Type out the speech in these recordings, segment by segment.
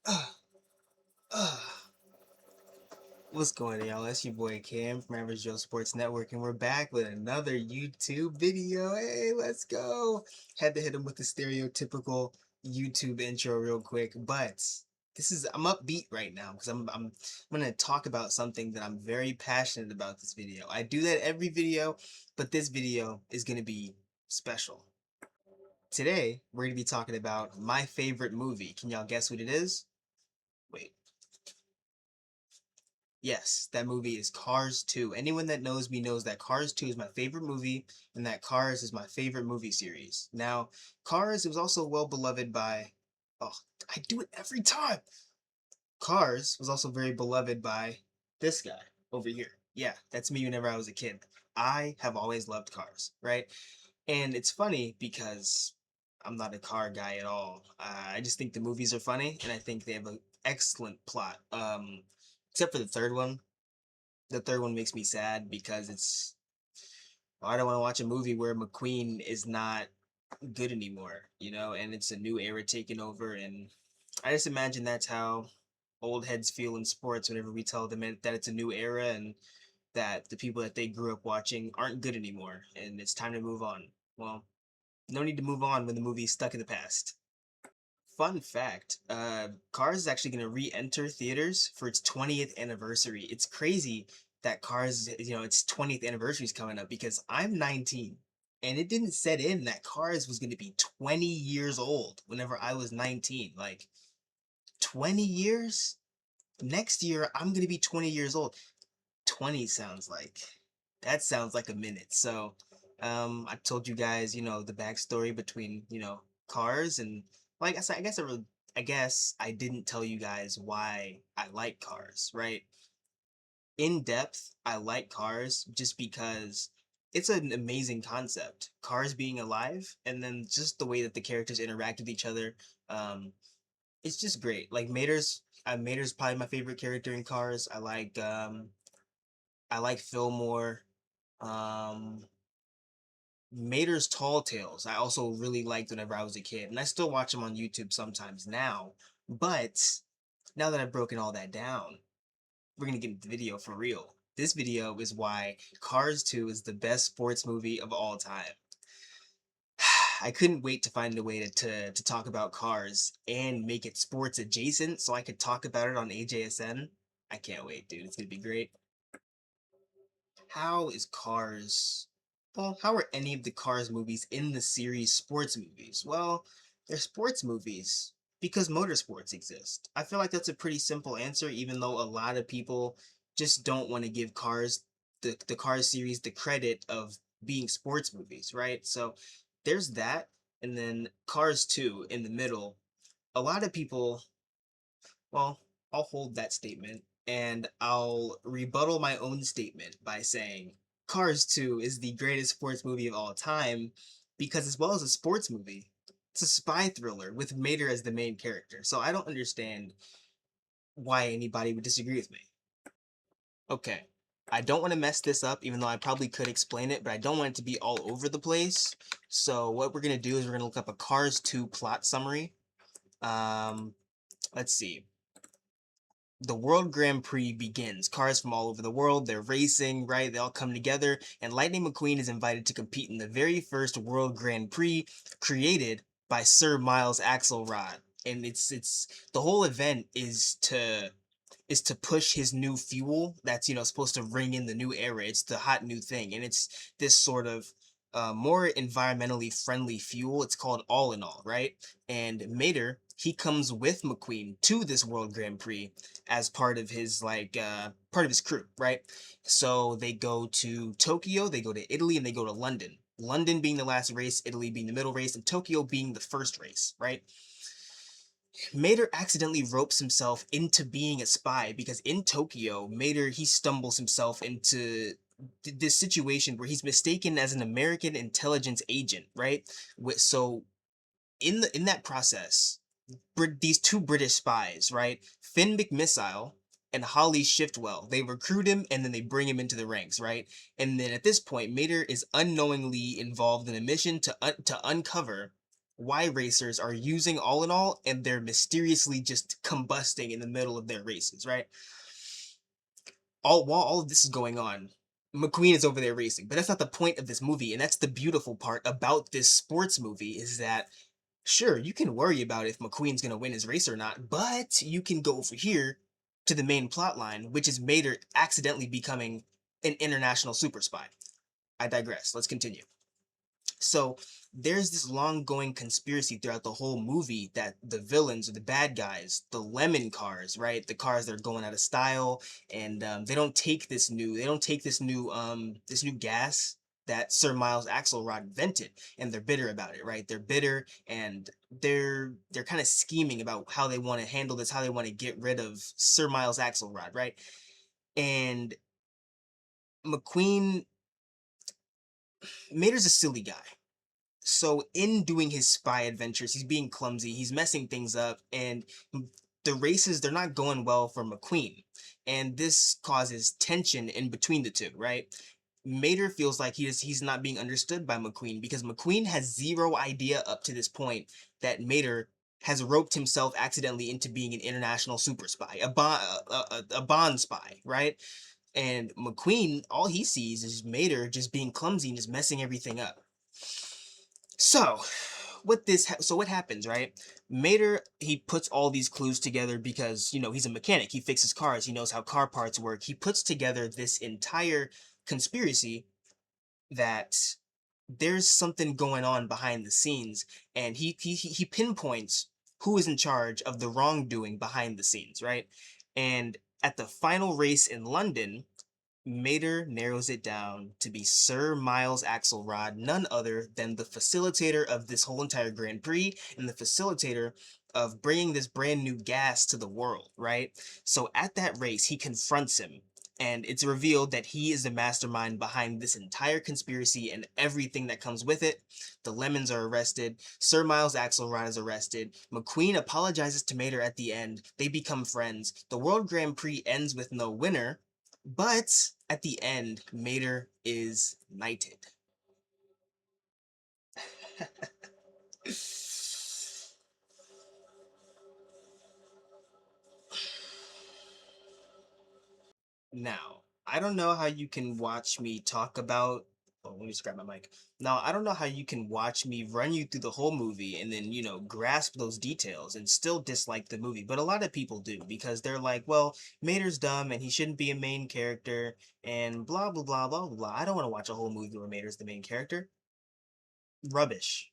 Uh, uh. What's going on, y'all? It's your boy Cam from Average Joe Sports Network, and we're back with another YouTube video. Hey, let's go! Had to hit him with the stereotypical YouTube intro real quick, but I'm upbeat right now because I'm gonna talk about something that I'm very passionate about this video. I do that every video, but this video is gonna be special. Today, we're gonna be talking about my favorite movie. Can y'all guess what it is? Wait. Yes, that movie is Cars 2. Anyone that knows me knows that Cars 2 is my favorite movie and that Cars is my favorite movie series. Now, Cars was also well beloved by... Oh, I do it every time! Cars was also very beloved by this guy over here. Yeah, that's me whenever I was a kid. I have always loved cars, right? And it's funny because I'm not a car guy at all. I just think the movies are funny, and I think they have an excellent plot. Except for the third one. The third one makes me sad because I don't want to watch a movie where McQueen is not good anymore, and it's a new era taking over. And I just imagine that's how old heads feel in sports whenever we tell them that it's a new era and that the people that they grew up watching aren't good anymore and it's time to move on. Well, no need to move on when the movie's stuck in the past. Fun fact, Cars is actually going to re-enter theaters for its 20th anniversary. It's crazy that Cars, its 20th anniversary is coming up because I'm 19 and it didn't set in that Cars was going to be 20 years old whenever I was 19. Like 20 years? Next year I'm going to be 20 years old. 20 sounds like a minute. So, I told you guys, the backstory between, Cars and like I said, I guess I didn't tell you guys why I like Cars, right? In depth, I like Cars just because it's an amazing concept. Cars being alive and then just the way that the characters interact with each other. Um, it's just great. Like Mater's probably my favorite character in Cars. I like Fillmore. Um, Mater's Tall Tales. I also really liked whenever I was a kid, and I still watch them on YouTube sometimes now. But now that I've broken all that down, we're gonna get into the video for real. This video is why Cars 2 is the best sports movie of all time. I couldn't wait to find a way to talk about Cars and make it sports adjacent so I could talk about it on AJSN. I can't wait, dude. It's gonna be great. How is Cars well, how are any of the Cars movies in the series sports movies? Well, they're sports movies because motorsports exist. I feel like that's a pretty simple answer, even though a lot of people just don't want to give the Cars series, the credit of being sports movies, right? So there's that, and then Cars 2 in the middle. A lot of people well, I'll hold that statement and I'll rebuttal my own statement by saying Cars 2 is the greatest sports movie of all time because, as well as a sports movie, it's a spy thriller with Mater as the main character. So I don't understand why anybody would disagree with me. Okay. I don't want to mess this up, even though I probably could explain it, but I don't want it to be all over the place. So what we're going to do is we're going to look up a Cars 2 plot summary. Um, let's see. The World Grand Prix begins. Cars from all over the world, they're racing, right? They all come together, and Lightning McQueen is invited to compete in the very first World Grand Prix created by Sir Miles Axelrod. And it's the whole event is to push his new fuel that's supposed to ring in the new era. It's the hot new thing, and it's this sort of more environmentally friendly fuel. It's called All in All, right? And Mater, he comes with McQueen to this World Grand Prix as part of his part of his crew, right? So they go to Tokyo, they go to Italy, and they go to London. London being the last race, Italy being the middle race, and Tokyo being the first race, right? Mater accidentally ropes himself into being a spy because in Tokyo, Mater he stumbles himself into this situation where he's mistaken as an American intelligence agent, right? So in that process, these two British spies, right? Finn McMissile and Holly Shiftwell, they recruit him and then they bring him into the ranks, right? And then at this point, Mater is unknowingly involved in a mission to uncover Y racers are using all in all, and they're mysteriously just combusting in the middle of their races, right? All while all of this is going on, McQueen is over there racing. But that's not the point of this movie, and that's the beautiful part about this sports movie is that sure, you can worry about if McQueen's gonna win his race or not, but you can go over here to the main plot line, which is Mater accidentally becoming an international super spy. I digress. Let's continue. So there's this long going conspiracy throughout the whole movie that the villains or the bad guys, the lemon cars, right? The cars that are going out of style, and they don't take this new gas that Sir Miles Axelrod invented, and they're bitter about it, right? They're bitter and they're kind of scheming about how they want to handle this, how they want to get rid of Sir Miles Axelrod, right? And McQueen Mater's a silly guy. So in doing his spy adventures, he's being clumsy, he's messing things up, and the races they're not going well for McQueen. And this causes tension in between the two, right? Mater feels like he's not being understood by McQueen because McQueen has zero idea up to this point that Mater has roped himself accidentally into being an international super spy, a bond spy, right? And McQueen, all he sees is Mater just being clumsy and just messing everything up. So, what happens, right? Mater, he puts all these clues together because, he's a mechanic. He fixes cars. He knows how car parts work. He puts together this entire conspiracy that there's something going on behind the scenes, and he pinpoints who is in charge of the wrongdoing behind the scenes, right? And at the final race in London, Mater narrows it down to be Sir Miles Axelrod, none other than the facilitator of this whole entire Grand Prix and the facilitator of bringing this brand new gas to the world, right? So at that race, he confronts him, and it's revealed that he is the mastermind behind this entire conspiracy and everything that comes with it. The Lemons are arrested, Sir Miles Axelrod is arrested, McQueen apologizes to Mater at the end, they become friends, the World Grand Prix ends with no winner, but at the end, Mater is knighted. Now, I don't know how you can watch me talk about. Oh, let me just grab my mic. Now, I don't know how you can watch me run you through the whole movie and then, grasp those details and still dislike the movie. But a lot of people do because they're like, well, Mater's dumb and he shouldn't be a main character and blah, blah, blah, blah, blah. I don't want to watch a whole movie where Mater's the main character. Rubbish.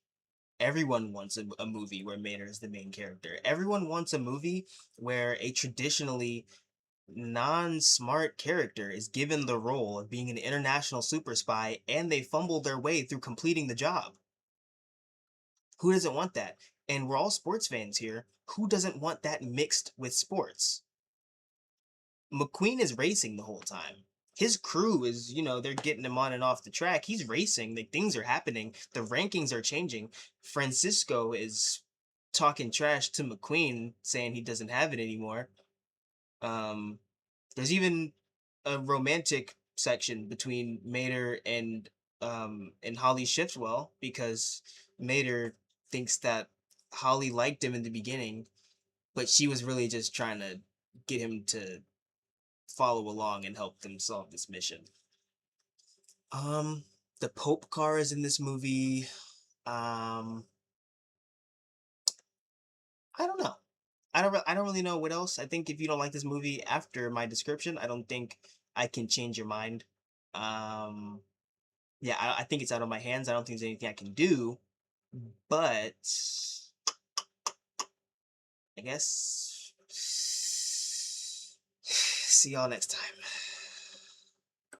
Everyone wants a movie where Mater is the main character. Everyone wants a movie where a traditionally non-smart character is given the role of being an international super spy and they fumble their way through completing the job. Who doesn't want that? And we're all sports fans here. Who doesn't want that mixed with sports? McQueen is racing the whole time. His crew is, they're getting him on and off the track. He's racing, like things are happening. The rankings are changing. Francisco is talking trash to McQueen, saying he doesn't have it anymore. Um, there's even a romantic section between Mater and Holly Shiftwell because Mater thinks that Holly liked him in the beginning, but she was really just trying to get him to follow along and help them solve this mission. Um, the Pope car is in this movie. Um, I don't know. I don't really know what else. I think if you don't like this movie after my description, I don't think I can change your mind. Um, yeah, I think it's out of my hands. I don't think there's anything I can do. But I guess see y'all next time.